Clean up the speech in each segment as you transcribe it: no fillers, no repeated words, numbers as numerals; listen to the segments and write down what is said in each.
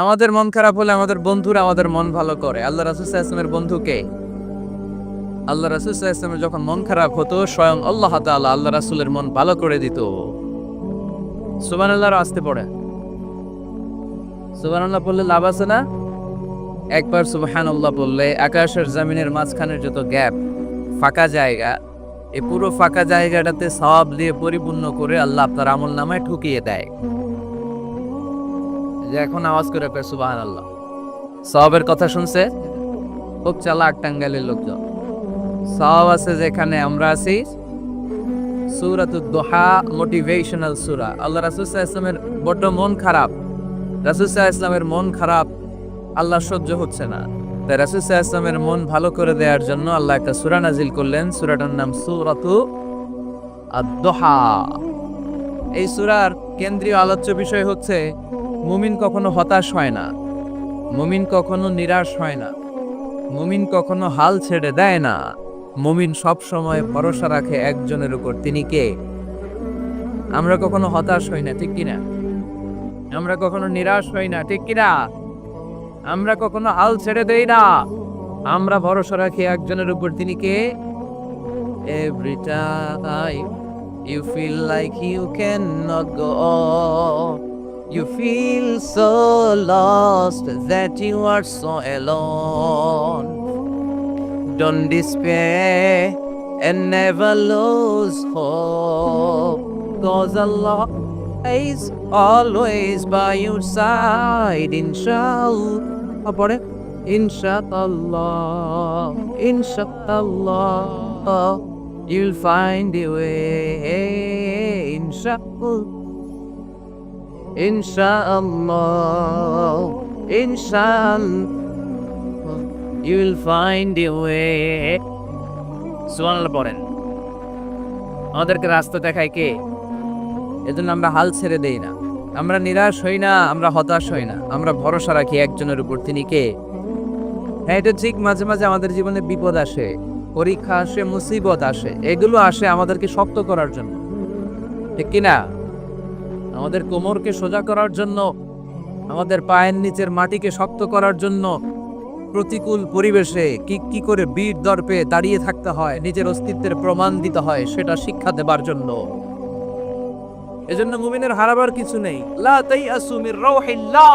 আমাদের মন খারাপ হলে আমাদের বন্ধুরা আমাদের মন ভালো করে। আল্লাহ রাসূল সাল্লাল্লাহু আলাইহি ওয়াসাল্লামের বন্ধুকে, আল্লাহ রাসূল সাল্লাল্লাহু আলাইহি ওয়াসাল্লামের যখন মন খারাপ হতো স্বয়ং আল্লাহ তাআলা আল্লাহ রাসূলের মন ভালো করে দিত। সুবহানাল্লাহ আসতে পড়ে। সুবহানাল্লাহ বললে লাভ আছে না? একবার সুবহানাল্লাহ বললে আকাশের জমিনের মাঝখানের যত গ্যাপ, ফাঁকা জায়গা, এই পুরো ফাঁকা জায়গাটাতে সওয়াব দিয়ে পরিপূর্ণ করে আল্লাহ আপনার আমলনামায় ঢুকিয়ে দেয়। যে এখন আওয়াজ করে কয় সুবহানাল্লাহ। সওয়াবের কথা শুনছে? খুব চালাক টাঙ্গাইলের লোকজন। সওয়াব আছে যেখানে আমরা আছি। সূরাতুদ দুহা মোটিভেশনাল সূরা। আল্লাহ রাসূল সাল্লাল্লাহু আলাইহি ওয়াসাল্লামের বড় মন খারাপ। রাসূল সাল্লাল্লাহু আলাইহি ওয়াসাল্লামের মন খারাপ, আল্লাহ সহ্য হচ্ছে না। তাই রাসূল সাল্লাল্লাহু আলাইহি ওয়াসাল্লামের মন ভালো করে দেওয়ার জন্য আল্লাহ একটা সূরা নাজিল করলেন। সূরাটার নাম সূরাতু আদ-দুহা। এই সূরার কেন্দ্রীয় আলোচ্য বিষয় হচ্ছে মুমিন কখনো হতাশ হয় না, মুমিন কখনো নিরাশ হয় না, মুমিন কখনো হাল ছেড়ে দেয় না। মুমিন সব সময় ভরসা রাখে একজনের উপর, তিনি কে? আমরা কখনো হতাশ হই না, ঠিক কিনা? আমরা কখনো নিরাশ হই না, ঠিক কিনা? আমরা কখনো হাল ছেড়ে দেই না, আমরা ভরসা রাখি একজনের উপর, তিনি কে? Every time you feel like you cannot go on, you feel so lost that you are so alone. Don't despair and never lose hope, 'cause Allah is always by your side, inshallah. Apore inshallah, inshallah, you'll find a way, inshallah, inshallah, inshallah, you'll find a way. সুবহানাল্লাহ পড়েন। আমাদেরকে রাস্তা দেখায় কে? এজন্য আমরা হাল ছেড়ে দেই না, আমরা নিরাশ হই না, আমরা হতাশ হই না, আমরা ভরসা রাখি একজনের উপর, তিনি কে? হ্যাঁ, এটা ঠিক, মাঝে মাঝে আমাদের জীবনে বিপদ আসে, পরীক্ষা আসে, মুসিবত আসে, এগুলো আসে আমাদেরকে শক্ত করার জন্য, ঠিক কিনা? আমাদের কোমরকে সোজা করার জন্য, আমাদের পায়ের নিচের মাটিকে শক্ত করার জন্য। প্রতিকূল পরিবেশে কি করে বীর দর্পে দাঁড়িয়ে থাকতে হয়, নিজের অস্তিত্বের প্রমাণ দিতে হয়, সেটা শিক্ষা দেবার জন্য। এজন্য মুমিনের হারাবার কিছু নেই। লা তাইয়াসু মির রাউহিল্লাহ,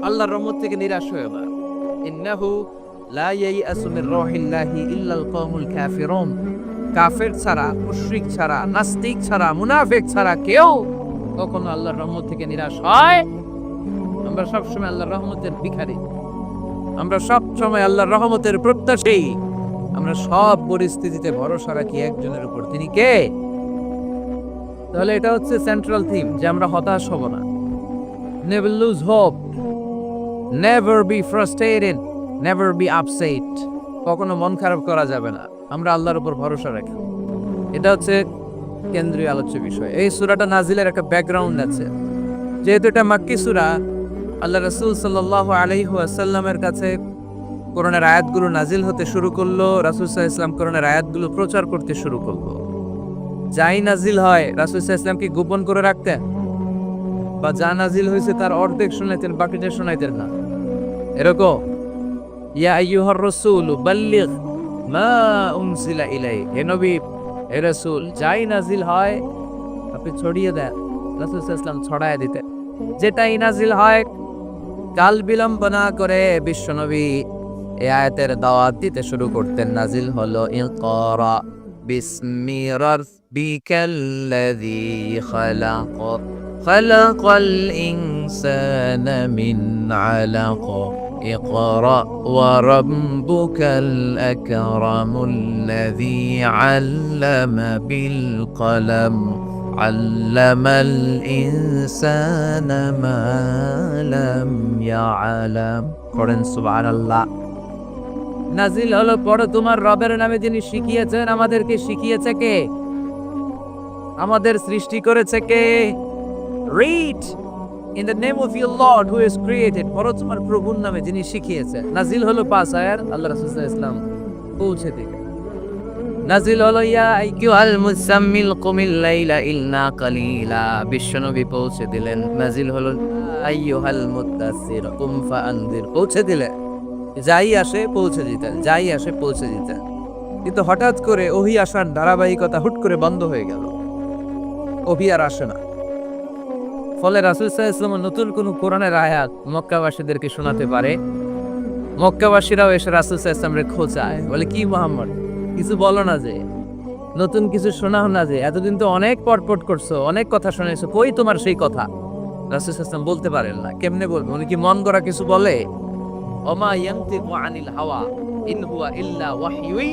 আল্লাহর রহমত থেকে নিরাশ হয়ে না। ইন্নাহু লা ইয়াইয়াসু মির রাউহিল্লাহি ইল্লাল কওমুল কাফিরুন, কাফের ছাড়া, মুশরিক ছাড়া, নাস্তিক ছাড়া, মুনাফিক ছাড়া কেউ কখনো আল্লাহর রহমত থেকে নিরাশ হয়? আমরা সবসময় আল্লাহর রহমতের ভিখারি, আমরা সব সময় আল্লাহর রহমতের প্রত্যাশী, আমরা সব পরিস্থিতিতে ভরসা রাখি একজনের উপর, তিনি কে? তাহলে এটা হচ্ছে সেন্ট্রাল থিম, যে আমরা হতাশ হব না। Never lose hope, never be frustrated, never be upset. কখনো মন খারাপ করা যাবে না, আমরা আল্লাহর উপর ভরসা রাখি। এটা হচ্ছে কেন্দ্রীয় আলোচ্য বিষয়। এই সূরাটা নাজিলের একটা ব্যাকগ্রাউন্ড আছে। যেহেতু এটা মাক্কি সূরা, আল্লাহ রাসূল সাল্লাল্লাহু আলাইহি ওয়াসাল্লামের কাছে কোরআনের আয়াতগুলো নাজিল হতে শুরু করলো। রাসূল সাল্লাল্লাহু আলাইহি ওয়াসাল্লাম কোরআনের আয়াতগুলো প্রচার করতে শুরু করলো। যাই নাজিল হয় রাসূল সাল্লাল্লাহু আলাইহি ওয়াসাল্লাম কি গোপন করে রাখতেন? বা যা নাজিল হয়েছে তার অর্ধেক শোনাইতেন, বাকিটা শোনাইতেন না? এরকম? ইয়া আইয়ুহার রাসূল বাল্লিগ মা উনজিলা ইলাইক, হে নবী, হে রাসূল, যাই নাজিল হয় আপনি ছড়িয়ে দেন। রাসূল সাল্লাল্লাহু আলাইহি ওয়াসাল্লাম ছড়ায় দিতেন। যেটাই নাজিল হয় কাল বিলম্ব না করে বিশ্বনবী এই আয়াতের দাওয়াত দিতে শুরু করতেন। নাজিল হলো ইকরা বিসমি রাব্বিকাল্লাযী খালাক, খালাকাল ইনসানা মিন আলাক, ইকরা ওয়া রাব্বুকাল আকরামুল্লাযী আল্লামা বিল কলম, আল্লামাল ইনসানা মা লাম ইয়ালাম। করেন সুবহানাল্লাহ। নাজিল হলো পড়ো তোমার রবের নামে, যিনি শিখিয়েছেন। আমাদেরকে শিখিয়েছে কে? আমাদের সৃষ্টি করেছে কে? Read in the name of your lord who is created, পড়ো তোমার প্রভুর নামে যিনি শিখিয়েছেন। নাজিল হলো 5 আয়াত, আল্লাহ রাসূল সাল্লাল্লাহু আলাইহি ওয়াসাল্লাম পৌঁছে দিলেন। নাজিল হলো ইয়া আইয়ুহাল মুজাম্মিল কুমিল লাইলা ইল্লা কালিলা, বিশ্বনবী পৌঁছে দিলেন। নাজিল হলো আইয়ুহাল মুদাসসির কুম ফাআনজির, পৌঁছে দিলেন। যাই আসে পৌঁছে দিতেন, যাই আসে পৌঁছে দিতেন। কিন্তু হঠাৎ করে ওহী আসার ধারাবাহিকতা হুট করে বন্ধ হয়ে গেল, ওহী আর আসে না। ফলে রাসূল সাল্লাল্লাহু আলাইহি ওয়াসাল্লাম নতুন কোন কোরআনের আয়াত মক্কাবাসীদেরকে শোনাতে পারে। মক্কাবাসীরাও এসে রাসূল সাল্লাল্লাহু আলাইহি ওয়াসাল্লামকে খোঁচায়, বলে কি মুহাম্মদ কিছু বলো না, যে নতুন কিছু শোনাও না, যে এতদিন তো অনেক পটপট করছো, অনেক কথা শুনেছো, কই তোমার সেই কথা? রাসূল সাল্লাল্লাহু আলাইহি ওয়াসাল্লাম বলতে পারেন না। কেমনে বলবে? উনি কি মন গড়া কিছু বলে? ওমা ইয়ানতিকু আনিল হাওয়া ইন হুয়া ইল্লা ওয়াহয়ুই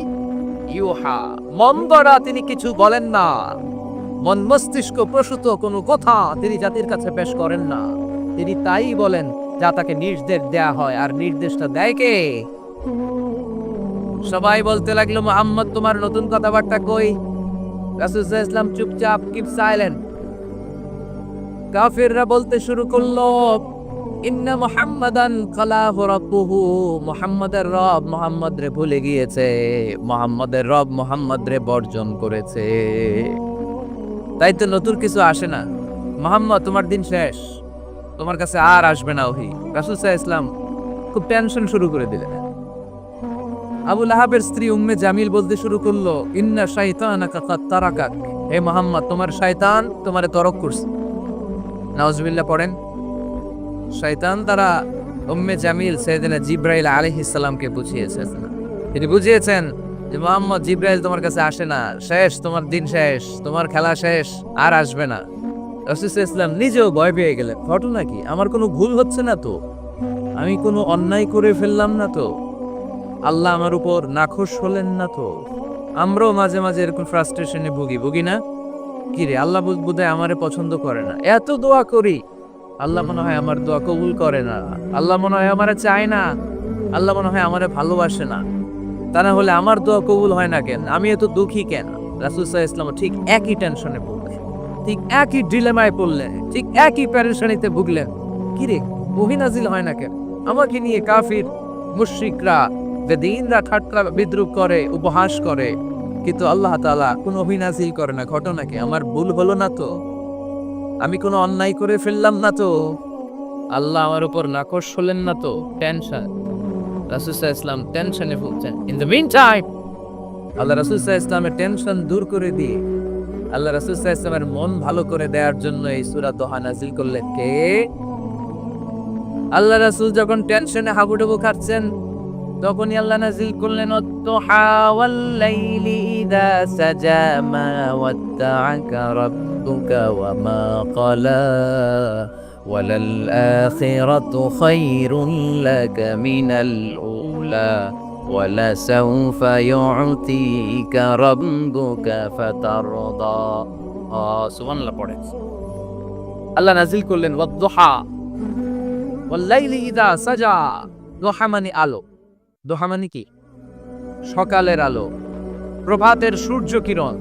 ইউহা, মন গড়া তিনি কিছু বলেন না, মন মস্তিষ্ক প্রসূত কোনো কথা তিনি জাতির কাছে পেশ করেন না। তিনি তাই বলেন যা তাকে নির্দেশ দেয়া হয়, আর নির্দেশটা দেয় কে? সবাই বলতে লাগলো মুহাম্মদ তোমার নতুন কথাবার্তা কই? রাসূল সাল্লাল্লাহু আলাইহি ওয়াসাল্লাম চুপচাপ, কিপ সাইলেন্ট। কাফিররা বলতে শুরু করলো ইন্না মুহাম্মাদান খালাহু রাব্বুহু, মুহাম্মাদের রব মুহাম্মদ রে ভুলে গিয়েছে, মুহাম্মাদের রব মুহাম্মদ রে বর্জন করেছে, তাই তো নতুন কিছু আসে না। মুহাম্মদ তোমার দিন শেষ, তোমার কাছে আর আসবে না ওহী। রাসূল সাল্লাল্লাহু আলাইহি ওয়াসাল্লাম খুব টেনশন শুরু করে দিলেন। আবু লাহাবের স্ত্রী উম্মে জামিল বলতে শুরু করলো ইন্না শাইতানাকা কাদ তারাকাক, হে মুহাম্মদ তোমার শয়তান তোমারে তরক করছে। নাউজুবিল্লাহ পড়েন। শয়তান দ্বারা উম্মে জামিল সাইয়েদনা জিবরাইল আলাইহিস সালামকে বুঝিয়েছেন। তিনি বুঝিয়েছেন যে মুহাম্মদ জিবরাইল তোমার কাছে আসে না, শেষ, তোমার দিন শেষ, তোমার খেলা শেষ, আর আসবে না। রাসূল সাল্লাল্লাহু আলাইহি ওয়াসাল্লাম নিজেও ভয় পেয়ে গেলেন, ঘটনা কি, আমার কোনো ভুল হচ্ছে না তো, আমি কোনো অন্যায় করে ফেললাম না তো, আল্লাহ আমার উপর নাখোশ হলেন না তো? আমরাও মাঝে মাঝে এরকম ফ্রাস্ট্রেশনে ভুগি না? কি রে, আল্লাহ বোধহয় আমারে পছন্দ করে না, এত দোয়া করি, আল্লাহ মনে হয় আমার দোয়া কবুল করে না, আল্লাহ মনে হয় আমারে চায় না, আল্লাহ মনে হয় আমারে ভালোবাসে না, তা না হলে আমার দোয়া কবুল হয় না কেন, আমি এত দুঃখী কেন? রাসূল সাল্লাল্লাহু আলাইহি ওয়াসাল্লাম ঠিক একই টেনশনে পড়লেন, ঠিক একই ডিলেমায় পড়লেন, ঠিক একই পেরেশানিতে ভুগলেন। কি রে, ওহী নাজিল হয় না কেন? আমাকে নিয়ে কাফির মুশরিকরা বেদিনরা ঠাট্টা বিদ্রুপ করে, উপহাস করে, কিন্তু আল্লাহ তাআলা কোনো ওহী নাজিল করে না। ঘটনা কি, আমার ভুল হলো না তো? আমি কোনো অন্যায় করে ফেললাম না তো? আল্লাহ আমার উপর নাখোশ হলেন না তো? টেনশন। রাসূল সাল্লাল্লাহু আলাইহি ওয়াসাল্লাম টেনশনে ভুগছেন। ইন দ্য মিন টাইম আল্লাহ রাসূল সাল্লাল্লাহু আলাইহি ওয়াসাল্লামের টেনশন দূর করে দিয়ে, আল্লাহ রাসূল সাল্লাল্লাহু আলাইহি ওয়াসাল্লামের মন ভালো করে দেওয়ার জন্য এই সূরা দোহা নাজিল করলেন কে? আল্লাহ রাসূল যখন টেনশনে হাবুডুবু খাচ্ছেন, তখনই আল্লাহ নাজিল করলেন ওয়াদ-দুহা ওয়াল-লাইলি ইযা সাজা মা ওয়াদ্দাআকা রাব্বুকা ওয়া মা ক্বালা ওয়ালাল আখিরাতু খায়রুন লাকা মিনাল উলা ওয়ালাসাউফা ইউ'তিকা রাব্বুকা ফাতারদা। সুবহানাল্লাহ পড়েন। আল্লাহ নাজিল করলেন ওয়াদ-দুহা ওয়াল-লাইলি ইযা সাজা। দুহা মানে আলো। দোহা মানে কি? সকালের আলো, প্রভাতের সূর্য কিরণ।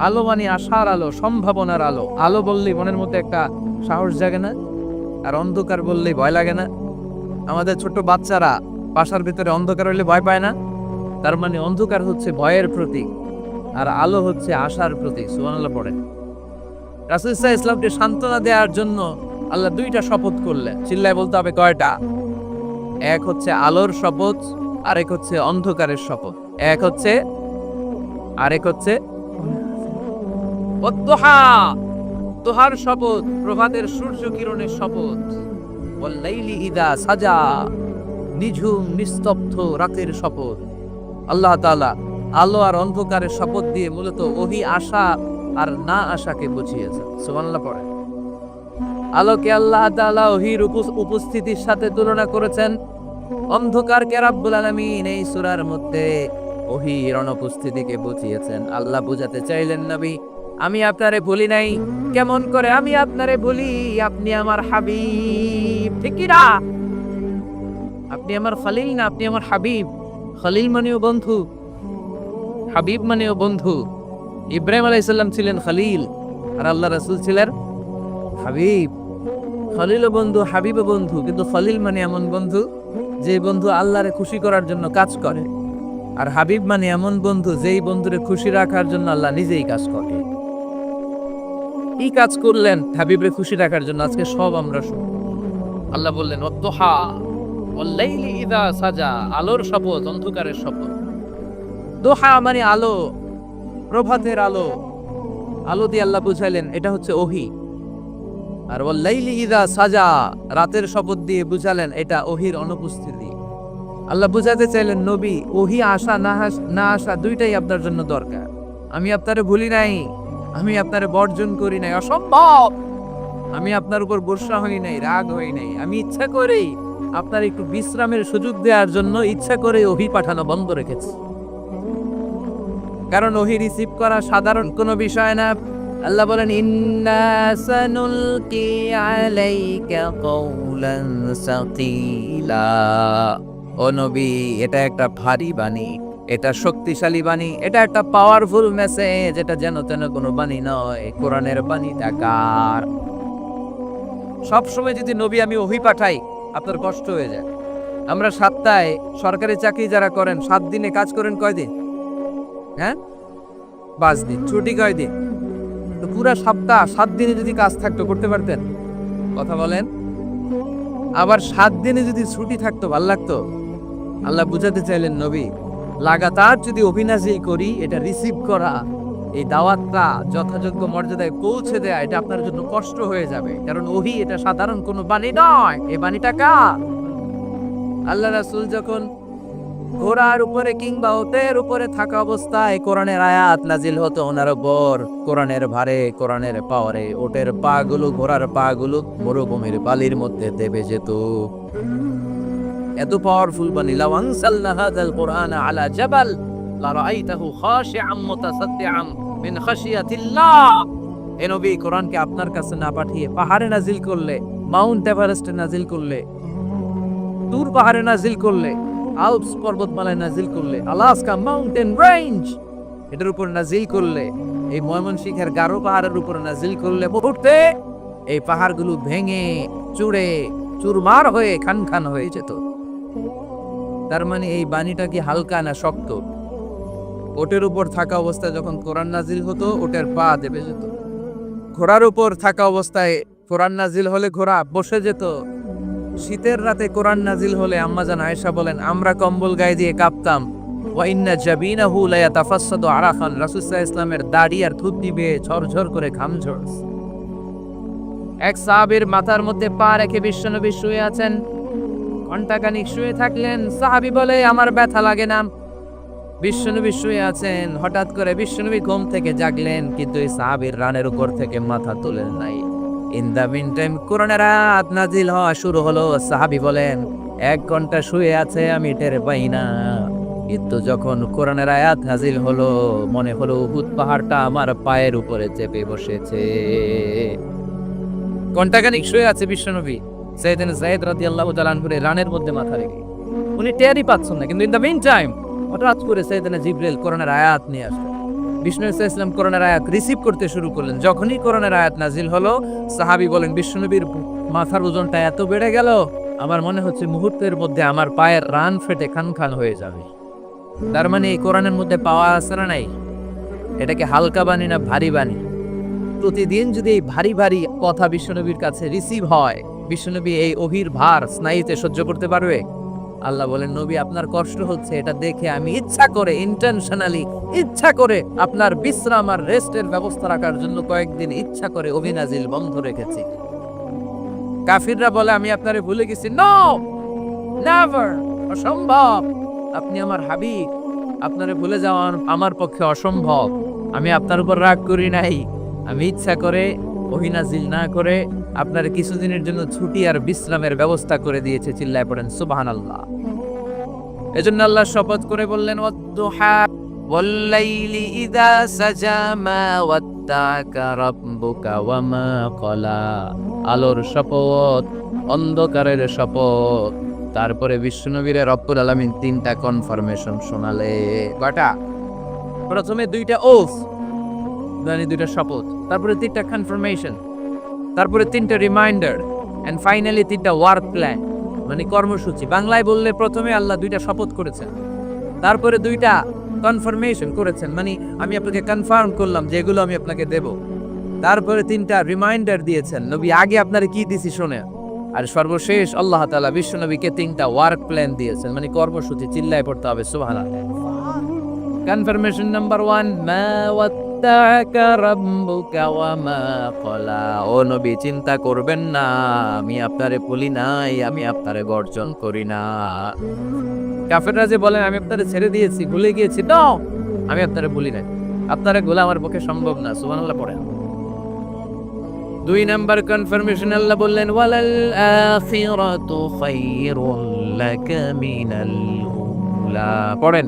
আলো মানে আশার আলো, সম্ভাবনার আলো। আলো বললেই মনের মধ্যে একটা সাহস জাগে না? আর অন্ধকার বললেই ভয় লাগে না? আমাদের ছোট বাচ্চারা বাসার ভিতরে অন্ধকার হইলে ভয় পায় না? তার মানে অন্ধকার হচ্ছে ভয়ের প্রতীক, আর আলো হচ্ছে আশার প্রতীক। সুবহানাল্লাহ পড়েন। রাসূল সাল্লাল্লাহু আলাইহি ওয়াসাল্লামকে সান্ত্বনা দেওয়ার জন্য আল্লাহ দুইটা শপথ করলেন। চিল্লায় বলতে হবে কয়টা? এক হচ্ছে আলোর শপথ, আরেক হচ্ছে অন্ধকারের শপথ। এক হচ্ছে, আরেক হচ্ছে ওয়াদ-দুহা, দুহার শপথ, প্রভাতের সূর্য কিরণের শপথ। ওয়াল-লাইলি ইযা সাজা, নিঝুম নিস্তব্ধ রাতের শপথ। আল্লাহ তাআলা আলো আর অন্ধকারের শপথ দিয়ে মূলত ওহী আশা আর না আশাকে বুঝিয়েছেন। সুবহানাল্লাহ পড়েন। আলোকে আল্লাহ তাআলা ওহীর উপস্থিতির সাথে তুলনা করেছেন, অন্ধকারকে রাব্বুল আলামিন এই সূরার মধ্যে ওহীর অনুপস্থিতিকে বুঝিয়েছেন। আল্লাহ বুঝাতে চাইলেন, নবী আমি আপনারে ভুলি নাই। কেমন করে আমি আপনারে ভুলি? আপনি আমার হাবিব, ঠিক কি না? আপনি আমার খলিল না, আপনি আমার হাবিব। খলিল মানেও বন্ধু, হাবিব মানেও বন্ধু। ইব্রাহিম আলাইহিস সালাম ছিলেন খলিল, আর আল্লাহ রাসূল ছিলেন হাবিব। খলিল বন্ধু, হাবিব বন্ধু, কিন্তু খলিল মানে এমন বন্ধু যে বন্ধু আল্লাহরে খুশি করার জন্য কাজ করে, আর হাবিব মানে এমন বন্ধু যেই বন্ধুরে খুশি রাখার জন্য আল্লাহ নিজেই কাজ করে। কি কাজ করলেন হাবিবরে খুশি রাখার জন্য আজকে সব আমরা শুনব। আল্লাহ বললেন ওয়াদ-দুহা ওয়াল-লাইলি ইযা সাজা, আলোর শপথ, অন্ধকারের শপথ। দোহা মানে আলো, প্রভাতের আলো। আলো দিয়ে আল্লাহ বুঝাইলেন এটা হচ্ছে ওহী। আর ওয়াল-লাইলি ইযা সাজা, রাতের শপথ দিয়ে বুঝালেন এটা ওহীর অনুপস্থিতি। আল্লাহ বুঝাতে চাইলেন নবী ওহী আসা না আসা দুইটাই আপনার জন্য দরকার। আমি আপনারে ভুলি নাই, আমি আপনারে বর্জন করি নাই, অসম্ভব। আমি আপনার উপর বর্ষা হই নাই, রাগ হই নাই। আমি ইচ্ছা করেই আপনার একটু বিশ্রামের সুযোগ দেওয়ার জন্য ইচ্ছা করে ওহী পাঠানো বন্ধ রেখেছি। কারণ ওহী রিসিভ করা সাধারণ কোনো বিষয় না। আল্লাহ বলেন ইন্না সানুলকি আলাইকা কওলান সাকিলা। ও নবী, এটা একটা ভারী বাণী, এটা শক্তিশালী বাণী, এটা একটা পাওয়ারফুল মেসেজ। এটা যেন তেন কোনো বাণী নয়, কোরআনের বাণী কার। সবসময় যদি নবী আমি ওহী পাঠাই আপনার কষ্ট হয়ে যায়। আমরা সপ্তাহে সরকারি চাকরি যারা করেন 7 দিনে কাজ করেন কয়দিন? হ্যাঁ, 5 দিন। ছুটি কয়দিন? তো পুরা সপ্তাহ 7 দিনে যদি কাজ থাকতো করতে পারতেন? কথা বলেন। আবার 7 দিনে যদি ছুটি থাকতো ভাল লাগতো? আল্লাহ বুঝাতে চাইলেন নবী লাগাতার যদি অভিনাজিল করি, এটা রিসিভ করা, এই দাওয়াতটা যথাযোগ্য মর্যাদায় পৌঁছে দেয়া এটা আপনার জন্য কষ্ট হয়ে যাবে। কারণ ওহী এটা সাধারণ কোনো বাণী নয়। এই বাণীটা কার? আল্লাহ রাসূল যখন ঘোড়ার উপরে কিংবা ওটের উপরে থাকা অবস্থায় কোরআনের আয়াত নাজিল হতো ওনার উপর, কোরআনের ভারে, কোরআনের পাওয়ারে ওটের পা গুলো, ঘোড়ার পা গুলো মরুভূমির বালির মধ্যে দেবে যেত। এত পাওয়ারফুল বাণী। লাউ আনসালনা হাযাল কুরআনা আলা জাবাল লারাআইতাহু খাশিআম মুতাসাদ্দিআম মিন খাশিয়াতিল্লাহ। এ নবী, কোরআনকে আপনার কাছে না পাঠিয়ে পাহাড়ে নাজিল করলে, মাউন্ট এভারেস্টে নাজিল করলে, তুর পাহাড়ে নাজিল করলে, আল্পস পর্বতমালায় নাজিল করলে, আলাস্কা মাউন্টেন রেঞ্জ এটার উপর নাজিল করলে, এই ময়মনসিংহের গারো পাহাড়ের উপর নাজিল করলে মুহূর্তে এই পাহাড়গুলো ভেঙে চুড়ে চুরমার হয়ে খান খান হয়ে যেত। তার মানে এই বাণীটা কি হালকা না শক্ত? ওটের উপর থাকা অবস্থায় যখন কোরআন নাজিল হতো ওটের পা দেবে যেত। ঘোড়ার উপর থাকা অবস্থায় কোরআন নাজিল হলে ঘোড়া বসে যেত। শীতের রাতে কোরআন নাজিল হলে আম্মাজান আয়েশা বলেন আমরা কম্বল গায়ে দিয়ে কাঁপতাম। ওয়া ইন্না জাবিনাহু লা ইয়াতাফাসসাদু আরাফান, রাসূল সাল্লাল্লাহু আলাইহি ওয়াসাল্লামের দাড়ি আর থুতনি বেয়ে ঝরঝর করে ঘাম ঝরছে। এক সাহাবীর মাথার মধ্যে পা রেখে বিশ্বনবী শুয়ে আছেন। ঘণ্টাখানিক শুয়ে থাকলেন। সাহাবী বলে আমার ব্যথা লাগে না। বিশ্বনবী শুয়ে আছেন, হঠাৎ করে বিশ্বনবী ঘুম থেকে জাগলেন, কিন্তু এই সাহাবীর রানের উপর থেকে মাথা তোলেন নাই। ইন দা মিন টাইম কোরআনের আয়াত নাজিল হওয়া শুরু হলো। সাহাবী বলেন 1 ঘন্টা শুয়ে আছে আমি টের পাই না, কিন্তু যখন কোরআনের আয়াত নাজিল হলো মনে হলো উহুদ পাহাড়টা আমার পায়ের উপরে চেপে বসেছে। ঘণ্টাখানিক শুয়ে আছে বিশ্বনবী সাইয়েদনা যায়েদ রাদিয়াল্লাহু তাআলা আনহুর রানের মধ্যে মাথা রেখে। উনি টেরই পাচ্ছেন না, কিন্তু ইন দা মিন টাইম হঠাৎ করে সাইয়েদনা জিবরাইল কোরআনের আয়াত নিয়ে আসলেন। বিষ্ণু সাল্লাল্লাহু আলাইহি ওয়াসাল্লাম কোরআনের আয়াত রিসিভ করতে শুরু করলেন। যখনই কোরআনের আয়াত নাজিল হলো সাহাবী বলেন বিশ্বনবীর মাথার ওজনটা এত বেড়ে গেল আমার মনে হচ্ছে মুহূর্তের মধ্যে আমার পায়ের রান ফেটে খান খান হয়ে যাবে। তার মানে এই কোরআনের মধ্যে পাওয়া আছে না নাই? এটাকে হালকা বাণী না ভারী বাণী? প্রতিদিন যদি এই ভারী ভারী কথা বিশ্বনবীর কাছে রিসিভ হয়, বিশ্বনবী এই ওহীর ভার স্নায়ুতে সহ্য করতে পারবে? আল্লাহ বলেন নবী আপনার কষ্ট হচ্ছে, এটা দেখে আমি ইচ্ছা করে ইন্টেনশনালি ইচ্ছা করে আপনার বিশ্রাম আর রেস্টের ব্যবস্থা রাখার জন্য কয়েকদিন ইচ্ছা করে ওহী নাজিল বন্ধ রেখেছি। কাফিররা বলে আমি আপনারে ভুলে গেছি। নো, নেভার, অসম্ভব। আপনি আমার হাবিব, আপনারে ভুলে যাওয়া আমার পক্ষে অসম্ভব। আমি আপনার উপর রাগ করি নাই। আমি ইচ্ছা করে ওহী নাজিল না করে আপনার কিছুদিনের জন্য ছুটি আর বিশ্রামের ব্যবস্থা করে দিয়েছে। চিল্লায় পড়েন সুবহানাল্লাহ। এজন্য আল্লাহ শপথ করে বললেন ওয়াদ-দুহা ওয়াল-লাইলি ইযা সাজা মা ওয়াদ্দাকা রাব্বুকা ওয়া মা ক্বালা। আলোর শপথ, অন্ধকারের শপথ। তারপরে বিশ্বনবীর রব্বুল আলামিন 3টা কনফার্মেশন শোনালে। কয়টা? প্রথমে 2টা ওফ, মানে 2টা শপথ, তারপরে 3টা কনফার্মেশন, তারপরে 3টা রিমাইন্ডার, এন্ড ফাইনালি 3টা ওয়ার্ক প্ল্যান, মানে কর্মসূচি। বাংলায় বললে প্রথমে আল্লাহ 2টা শপথ করেছেন, তারপরে দুইটা কনফার্মেশন করেছেন, মানে আমি আপনাকে কনফার্ম করলাম যে এগুলো আমি আপনাকে দেব। তারপরে তিনটা রিমাইন্ডার দিয়েছেন, নবী আগে আপনারে কি দিছি শুনে। আর সর্বশেষ আল্লাহ তাআলা বিশ্ব নবীকে তিনটা ওয়ার্ক প্ল্যান দিয়েছেন, মানে কর্মসূচি, চিল্লায় পড়তে হবে সুবহানাল্লাহ। কনফার্মেশন নাম্বার 1, মা ওয়াত্তাকা রাব্বুকা ওয়া মা ক্বালা। ও নবী চিন্তা করবেন না, আমি আপনারে ভুলি নাই, আমি আপনারে গর্জন করি না। কাফেররা যে বলেন আমি আপনারে ছেড়ে দিয়েছি, ভুলে গিয়েছি, নো, আমি আপনারে ভুলি নাই, আপনারে ভোলা আমার পক্ষে সম্ভব না। সুবহানাল্লাহ পড়েন। 2 নাম্বার কনফার্মেশন, আল্লাহ বললেন ওয়ালাল আখিরাতু খায়রুল লাকা মিনাল উলা। পড়েন,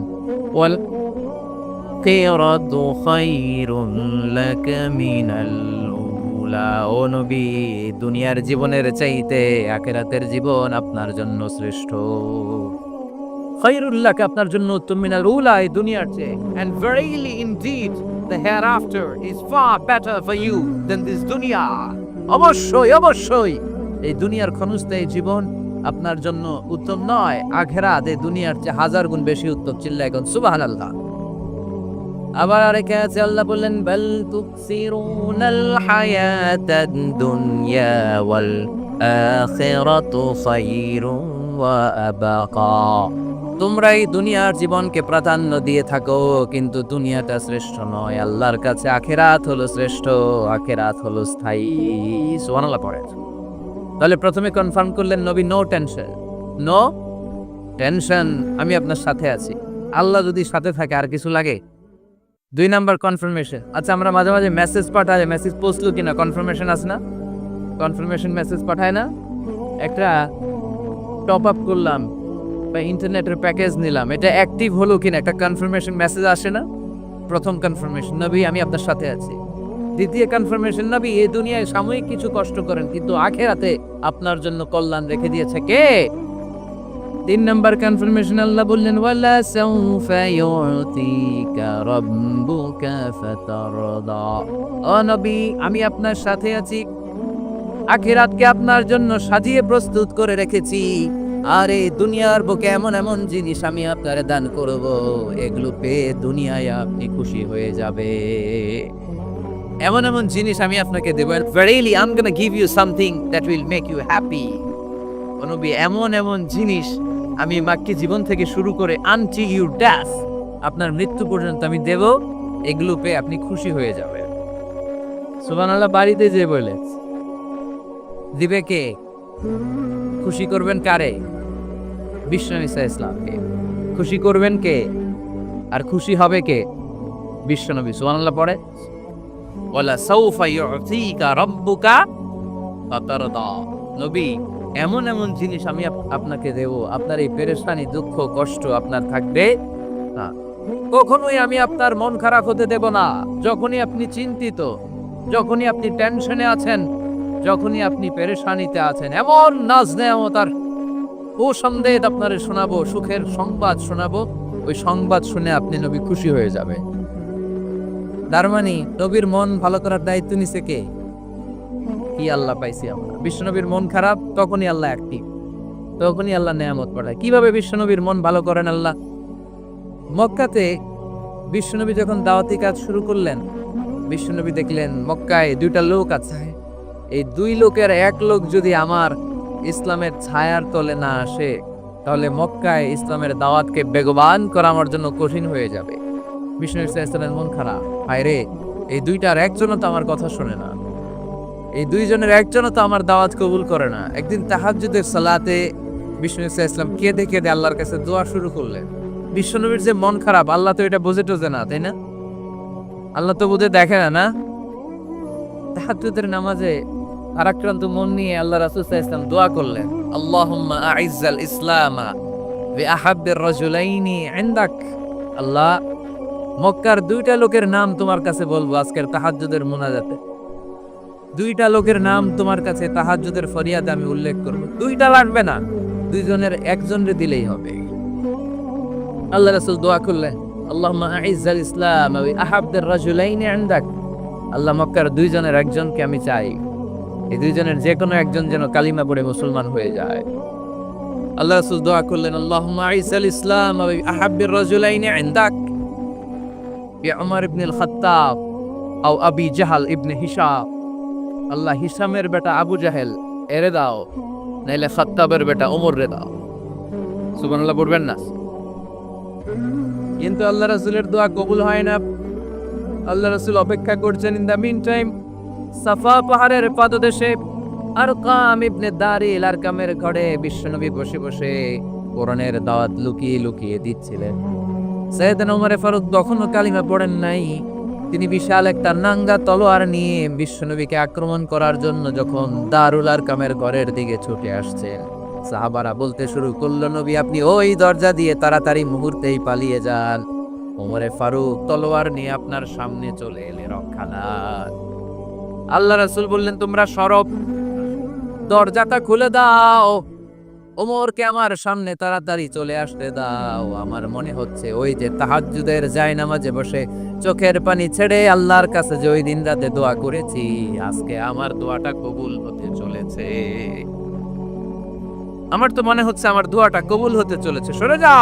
ওয়াল আখিরাতু খায়রুল লাকা মিনাল উলা। ও নবী, দুনিয়ার জীবনের চাইতে আখিরাতের জীবন আপনার জন্য শ্রেষ্ঠ। খায়রুল লাকা আপনার জন্য উত্তম, মিনাল উলা এই দুনিয়ার চেয়ে। And verily indeed the hereafter is far better for you than this dunya. অবশ্যই অবশ্যই এই দুনিয়ার ক্ষণস্থায়ী জীবন আপনার জন্য উত্তম নয়, আখিরাত এই দুনিয়ার চেয়ে 1000 গুণ বেশি উত্তম। চিল্লায় এখন সুবহানাল্লাহ। আবার আরেকে আছে, আল্লাহ বললেন বাল তুকসিরুনাল হায়াতাদ দুনিয়া ওয়াল আখিরাতু খায়রুন ওয়া আবাকা। তোমরা এই দুনিয়ার জীবনকে প্রাধান্য দিয়ে থাকো, কিন্তু দুনিয়াটা শ্রেষ্ঠ নয়, আল্লাহর কাছে আখিরাত হলো শ্রেষ্ঠ, আখিরাত হলো স্থায়ী। সুবহানাল্লাহ পড়ে। তাহলে প্রথমে কনফার্ম করলেন নবী, নো টেনশন, নো টেনশন, আমি আপনার সাথে আছি। আল্লাহ যদি সাথে থাকে আর কিছু লাগে? 2 নাম্বার কনফার্মেশন। আচ্ছা, আমরা মাঝে মাঝে মেসেজ পাঠাই, মেসেজ পৌঁছলো কিনা কনফার্মেশন আছে না? কনফার্মেশন মেসেজ পাঠায় না? একটা টপ আপ করলাম বা ইন্টারনেটের প্যাকেজ নিলাম, এটা অ্যাক্টিভ হলো কিনা একটা কনফার্মেশন মেসেজ আসে না? প্রথম কনফার্মেশন, নবী আমি আপনার সাথে আছি। দ্বিতীয় কনফার্মেশন, নবী এই দুনিয়ায় সাময়িক কিছু কষ্ট করেন, কিন্তু আখিরাতে আপনার জন্য কল্যাণ রেখে দিয়েছে কে? 3 নাম্বার কনফার্মেশন, আল্লাহ বললেন ওয়ালা সাউফা ইউতিকা রাব্বুকা ফাতারদা। ও নবী, আমি আপনার সাথে আছি, আখিরাতকে আপনার জন্য সাজিয়ে প্রস্তুত করে রেখেছি। আর এই দুনিয়ার বুকে এমন এমন জিনিস আমি আপনারে দান করব, এগুলো পেয়ে দুনিয়ায় আপনি খুশি হয়ে যাবে। এমন এমন জিনিস আমি আপনাকে দেব, verily I'm gonna give you something that will make you happy. ও নবী, এমন এমন জিনিস আমি মাক্কি জীবন থেকে শুরু করে until you death, আপনার মৃত্যু পর্যন্ত আমি দেব, এগুলো পেয়ে আপনি খুশি হয়ে যাবেন। সুবহানাল্লাহ। বাড়িতে যে বলে দিবে কে? খুশি করবেন কারে? বিশ্বনবী সাল্লাল্লাহু আলাইহি ওয়াসাল্লামকে। খুশি করবেন কে? আর খুশি হবে কে? বিশ্বনবী। সুবহানাল্লাহ পড়ে, ওয়ালা সাউফা ইউতিকা রাব্বুকা ফাতারদা। নবী, এমন এমন জিনিস আমি আপনাকে দেব, আপনার এই পেরেশানি, দুঃখ, কষ্ট আপনার থাকবে না। কখনোই আমি আপনার মন খারাপ হতে দেব না। যখনই আপনি চিন্তিত, যখনই আপনি টেনশনে আছেন, যখনই আপনি পেরেশানিতে আছেন, এমন নাজ নেয়ামত আর ও সন্দেহ আপনারে শোনাবো, সুখের সংবাদ শোনাবো, ওই সংবাদ শুনে আপনি নবী খুশি হয়ে যাবে। তার মানে নবীর মন ভালো করার দায়িত্ব নিছে কে? কি? আল্লাহ পাইছি আমরা। বিশ্বনবীর মন খারাপ, তখনই আল্লাহ অ্যাক্টিভ, তখনই আল্লাহ নেয়ামত পাঠায়। কিভাবে বিশ্বনবীর মন ভালো করেন আল্লাহ? মক্কাতে বিশ্বনবী যখন দাওয়াতি কাজ শুরু করলেন, বিশ্বনবী দেখলেন মক্কায় 2টা লোক আছে, এই 2 লোকের এক লোক যদি আমার ইসলামের ছায়ার তলে না আসে, তাহলে মক্কায় ইসলামের দাওয়াতকে বেগবান করা আমার জন্য কঠিন হয়ে যাবে। বিশ্বনবী সাল্লাল্লাহু আলাইহি ওয়াসাল্লামের মন খারাপ, হায়রে এই 2টার একজনও তো আমার কথা শোনে না, এই 2 জনের একজনও তো আমার দাওয়াত কবুল করে না। একদিন তাহাজ্জুদের সালাতে বিশ্বনবী সাল্লাল্লাহু আলাইহি ওয়াসাল্লাম কেঁদে কেঁদে আল্লাহর কাছে দোয়া শুরু করলেন। বিশ্বনবীর যে মন খারাপ, আল্লাহ তো এটা বোঝে টোঝে না, তাই না? আল্লাহ তো বুঝে দেখে না, না? তাহাজ্জুদের নামাজে আরাক্রান্ত মন নিয়ে আল্লাহ রাসূল সাল্লাল্লাহু আলাইহি ওয়াসাল্লাম দোয়া করলেন, আল্লাহুম্মা আইজ্জাল ইসলামা বিআহাব্বির রাজুলাইনি ইনদাক। আল্লাহ, মক্কার 2টা লোকের নাম তোমার কাছে বলবো আজকের তাহাজ্জুদের মুনাজাতে। 2টা লোকের নাম তোমার কাছে তাহাজ্জুদের ফরিয়াদে আমি উল্লেখ করব। 2টা লাগবে না, 2 জনের একজনরে দিলেই হবে। আল্লাহ রাসূল দোয়া করলেন, আল্লাহুম্মা আইজ্জাল ইসলামা বিআহাব্বির রাজুলাইনি ইনদাক। আল্লাহ, মক্কার 2 জনের একজনকে আমি চাই, এই 2 জনের যে কোনো একজন যেন কালিমা পড়ে মুসলমান হয়ে যায়। আল্লাহ রাসূল দোয়া করলেন, আল্লাহুম্মা আইসাল ইসলাম ওয়া আহাব্বির রাজুলাইনি ইনদাক উমর ইবনে আল খাত্তাব আও আবি জাহাল ইবনে হিশাম। আল্লাহ হিশামের বেটা আবু জাহেল এরে দাও, নাইলে খাত্তাবের বেটা ওমর রে দাও। সুবহানাল্লাহ পড়বেন না? কিন্তু আল্লাহ রাসূলের দোয়া কবুল হয় না। আল্লাহ রাসূল অপেক্ষা করছেন। ইন দা মিন টাইম সাফা পাহাড়ের পাদদেশে আরকাম ইবনে দারিল আরকামের ঘরে বিশ্বনবী বসে বসে কোরআনের দাওয়াত লুকিয়ে লুকিয়ে দিচ্ছিলেন। সাইয়েদনা ওমর ফারুক তখনও কালিমা পড়েন নাই। তিনি বিশাল একটা নাঙ্গা তলোয়ার নিয়ে বিশ্বনবীকে আক্রমণ করার জন্য যখন দারুল আরকামের ঘরের দিকে ছুটে আসছেন, সাহাবারা বলতে শুরু করলো, নবী আপনি ওই দরজা দিয়ে তাড়াতাড়ি মুহূর্তেই পালিয়ে যান। ওমরে ফারুক তলোয়ার নিয়ে আপনার সামনে চলে এলে রক্ষা নাই। আল্লাহ রাসূল বললেন, তোমরা সরব, দরজাটা খুলে দাও, ওমরকে আমার সামনে তাড়াতাড়ি চলে আসতে দাও। আমার মনে হচ্ছে ওই যে তাহাজ্জুদের জায়নামাজে বসে চোখের পানি ছেড়ে আল্লাহর কাছে যে ওই দিন রাতে দোয়া করেছি, আজকে আমার দোয়াটা কবুল হতে চলেছে। আমার তো মনে হচ্ছে আমার দোয়াটা কবুল হতে চলেছে, সরে যা।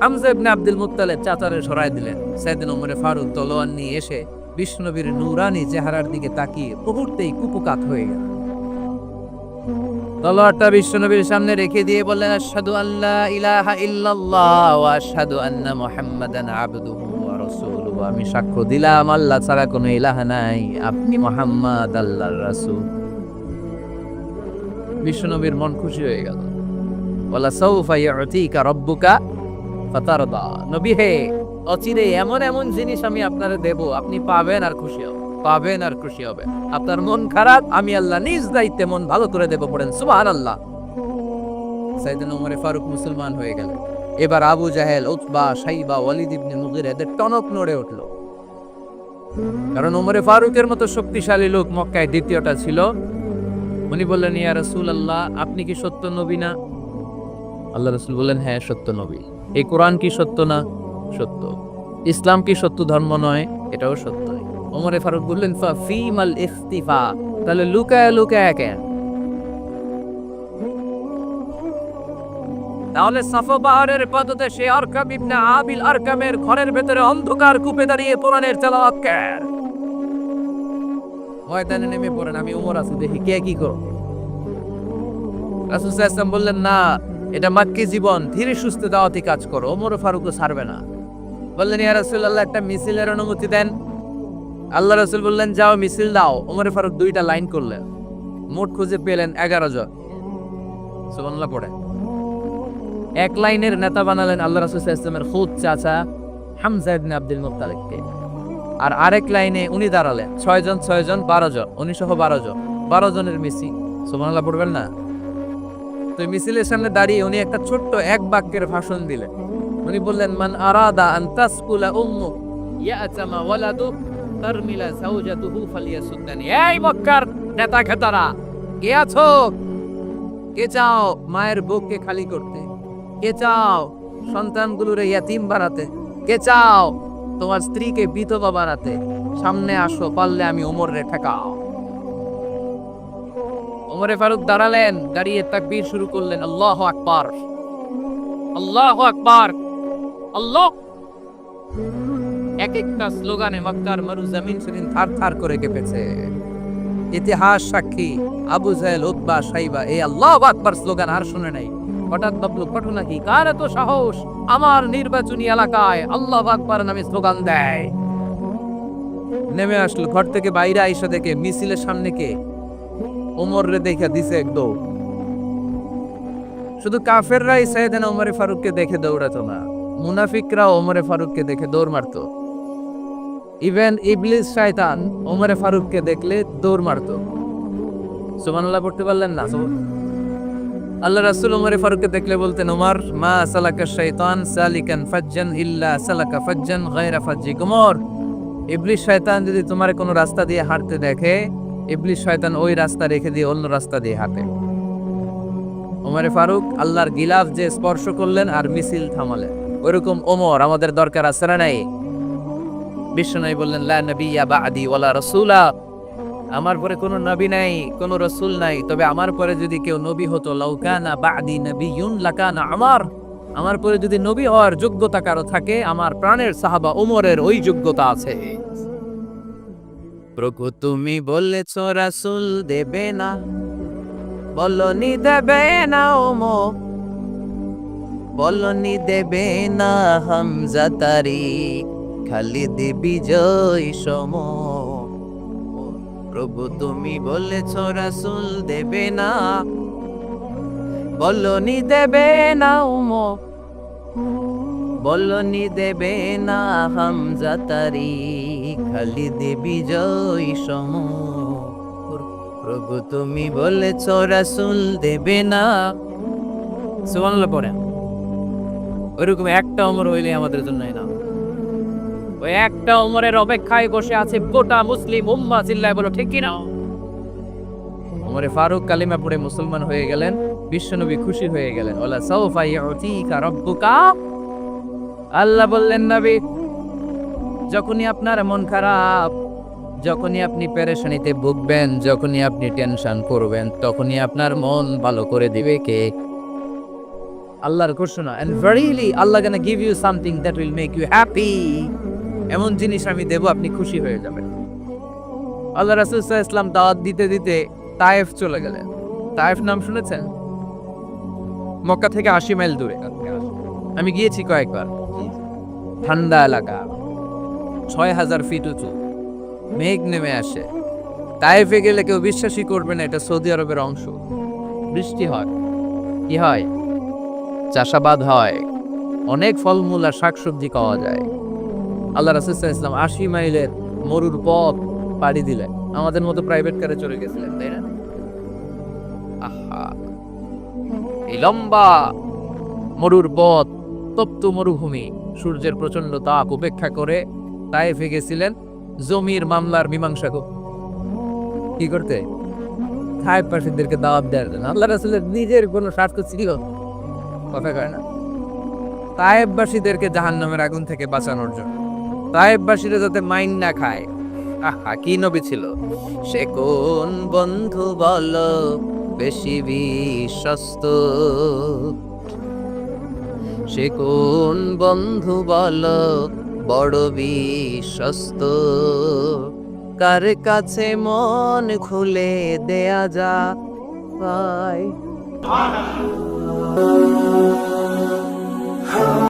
হামজা ইবনে আব্দুল মুত্তালিব চাচারে সরাই দিলেন। সাইয়েদনা ওমর ফারুক তলোয়ার নিয়ে এসে বিষ্ণুবীর নূরানী চেহারার দিকে তাকিয়ে মুহূর্তেই কুপুকাত হয়ে গেল। তলোয়ারটা বিশ্বনবীর সামনে রেখে দিয়ে বললেন, আশহাদু আল্লা ইলাহা ইল্লাল্লাহ ওয়া আশহাদু আন্না মুহাম্মাদান আবদুহু ওয়া রাসূলুহু। আমি সাক্ষ্য দিলাম আল্লাহ ছাড়া কোনো ইলাহ নাই, আপনি মুহাম্মদ আল্লাহর রাসূল। বিশ্বনবীর মন খুশি হয়ে গেল। ওয়ালা সাউফা ইউতিকা রাব্বুকা ফাতারদা। নবী হে, অচিরে এমন এমন জিনিস আমি আপনারে দেব, আপনি পাবেন আর খুশি হবেন, পাবেন আর খুশি হবে। আপনার মন খারাপ, আমি আল্লাহ নিজ দায়িত্বে মন ভালো করে দেব। পড়েন সুবহানাল্লাহ। সাইয়েদনা ওমর ফারুক মুসলমান হয়ে গেল। এবার আবু জাহেল, উতবা, শাইবা, ওয়ালিদ ইবনে মুগিরা এদের টনক নড়ে উঠল। কারণ ওমর ফারুকের মতো শক্তিশালী লোক মক্কায় দ্বিতীয়টা ছিল। উনি বললেন, ইয়া রাসূলুল্লাহ, আপনি কি সত্য নবী না? আল্লাহ রাসূল বললেন, হ্যাঁ সত্য নবী। এই কোরআন কি সত্য না? সত্য। ইসলাম কি সত্য ধর্ম নয়? এটাও সত্য। ওমর ফারুক বললেন, ফিমাল ইখতিফা, তাহলে লুকায় লুকায় কেন? তাহলে সাফা পাহাড়ের পাদদেশে আরকাম ইবনে আবিল আরকামের ঘরের ভেতরে অন্ধকার কূপে দাঁড়িয়ে কোরআনের তেলাওয়াত কেন? ময়দানে নেমে পড়েন, আমি ওমর আছি, দেখি কে কি করো। রাসূল সাল্লাল্লাহু আলাইহি ওয়াসাল্লাম বললেন, না, এটা মাক্কি জীবন, ধীরে সুস্থে দাওয়াতি কাজ করো। ওমর ফারুকও ছাড়বে না। বললেন, ইয়া রাসূলুল্লাহ, একটা মিছিলের অনুমতি দেন। আল্লাহ রাসূল বললেন, যাও মিছিল দাও। ওমর ফারুক 2টা লাইন করলেন, মোট খুঁজে পেলেন 11 জন। সুবহানাল্লাহ পড়ে। এক লাইনের নেতা বানালেন আল্লাহ রাসূল সাল্লাল্লাহু আলাইহি ওয়াসাল্লামের খুদ চাচা হামজা ইবনে আব্দুল মুত্তালিবকে। আর আরেক লাইনে উনি দাঁড়ালেন 6 জন 6 জন 12 জন, উনি সহ 12 জন, 12 জনের মিছিল। সুবহানাল্লাহ পড়বেন না? তো মিছিলের সামনে দাঁড়িয়ে উনি একটা ছোট্ট এক বাক্যের ভাষণ দিলেন। উনি বললেন, মান আরাদা আন তাসকুলা উম্মু ইয়াতামা ওয়ালাদু তারমিলা যাওজাতুহু ফালিয়াসুদ্দানি। এই মক্কার নেতা খেতারা, কে আছো? কে চাও মায়ের বুককে খালি করতে? কে চাও সন্তানগুলোরে ইয়াতিম বানাতে? কে চাও তোমার স্ত্রীকে বিধবা বানাতে? সামনে আসো, পারলে আমি ওমরে ঠেকাও। ওমরে ফারুক দাঁড়ালেন, দাঁড়িয়ে তাকবীর শুরু করলেন, আল্লাহু আকবার, আল্লাহু আকবার, আল্লাহ। এক একটা স্লোগানে মক্কার মরুজমিন সেদিন থার থার করে কেঁপেছে। ইতিহাস সাক্ষী, আবু জাহেল, উতবা, শাইবা এই আল্লাহু আকবার স্লোগান আর শুনে নাই। হঠাৎ ভাবলো, ঘটনা কি? কার এত সাহস আমার নির্বাচনী এলাকায় আল্লাহু আকবার নামে স্লোগান দেয়? নেমে আসলো ঘর থেকে বাইরে আইসা দেখে মিছিলের সামনে কে? ওমর রে দেখা দিছে এক দৌড়। শুধু কাফেররাই সাইয়েদনা ওমর ফারুককে দেখে দৌড়াতো না, মুনাফিকরা ওমর ফারুককে দেখে দৌড় মারতো। ইভেন ইবলিস শয়তান ওমর ফারুককে দেখলে দৌড় মারতো। সুবহানাল্লাহ পড়তে পারলেন না? আল্লাহ রাসূল ওমর ফারুককে দেখলে বলতেন, ওমর, মা সালাকা শাইতান সালিকান ফাজ্জান ইল্লা সালাকা ফাজ্জান গায়রা ফাজ্জিক। ওমর, ইবলিস শয়তান যদি তোমার কোনো রাস্তা দিয়ে হাঁটতে দেখে, ইবলিস শয়তান ওই রাস্তা রেখে দিয়ে অন্য রাস্তা দিয়ে হাঁটে। ওমর ফারুক আল্লাহর গিলাফ যে স্পর্শ করলেন আর মিছিল থামালেন, ওইরকম ওমর আমাদের দরকার আছে না নাই? বিশ্বনবী বললেন, লা নবিয়্যা বা'দি ওয়ালা রাসূলা, আমার পরে কোনো নবী নাই, কোনো রসুল নাই, তবে আমার পরে যদি কেউ নবী হতো, লাউকানা বাদি নবিয়ুন লাকানা আমার পরে যদি নবী হওয়ার যোগ্যতা কারো থাকে, আমার প্রাণের সাহাবা ওমরের ওই যোগ্যতা আছে। প্রভু তুমি বলেছ রাসূল দেবে না, বলনি দেবে না ওমর, বলনি দেবে না হামজা তারি, খালিদ বিজয় সম। প্রভু তুমি বলেছ রাসূল দেবে না, বলনি দেবে না ওমর, বলনি দেবে না হামজা তারি, খালিদ বিজয় সম। প্রভু তুমি বলেছ রাসূল দেবে না। সুবহানাল্লাহ পড়েন। ওইরকম একটা ওমর হইলে আমাদের জন্য না। ওই একটা ওমরের অপেক্ষায় বসে আছে গোটা মুসলিম উম্মাহ, চিল্লায় বলো ঠিক কি না? ওমরে ফারুক কালিমা পড়ে মুসলমান হয়ে গেলেন, বিশ্বনবী খুশি হয়ে গেলেন। ওয়ালা সাউফা ইউতিকা রাব্বুকা, আল্লাহ বললেন নবী, যখনই আপনার মন খারাপ, যখনই আপনি পেরেশানিতে ভুগবেন, যখনই আপনি টেনশন করবেন, তখনই আপনার মন ভালো করে দিবে কে? আল্লাহর ঘোষণা। and verily Allah gonna give you something that will make you happy, এমন জিনিস আমি দেব, আপনি খুশি হয়ে যাবেন। আল্লাহ রাসূল সাল্লাল্লাহু আলাইহি ওয়াসাল্লাম দাওয়াত দিতে দিতে তায়েফ চলে গেলেন। তায়েফ নাম শুনেছেন? মক্কা থেকে 80 মাইল দূরে। আমি গিয়েছি কয়েকবার। ঠান্ডা এলাকা, 6000 ফিট উঁচু, মেঘ নেমে আসে। তায়েফে গেলে কেউ বিশ্বাসই করবে না এটা সৌদি আরবের অংশ। বৃষ্টি হয়, কি হয়? চাষাবাদ হয়, অনেক ফলমূল আর শাকসবজি পাওয়া যায়। আল্লাহ রাসূল সাল্লাল্লাহু আলাইহি ওয়াসাল্লাম 80 মাইলের মরুর পথ পাড়ি দিলেন। আমাদের মতো প্রাইভেট কারে চলে গেছিলেন, তাই না? আহা, এই লম্বা মরুর পথ, তপ্ত মরুভূমি, সূর্যের প্রচন্ড তাপ উপেক্ষা করে তায়েফে গেছিলেন জমির মামলার মীমাংসা কি করতে? তায়েফবাসীদেরকে দাওয়াত দেওয়ার জন্য। আল্লাহ রাসূলের নিজের কোনো স্বার্থ ছিল? কথা কয় না। তায়েফবাসীদেরকে জাহান্নামের আগুন থেকে বাঁচানোর জন্য, তায়েফবাসীরা যাতে মাইন না খায়। আহা, কি নবী ছিল! সে কোন বন্ধু বলো বেশি বিশ্বস্ত, সে কোন বন্ধু বলো বড় বিশ্বস্ত, কার কাছে মন খুলে দেয়া যায়।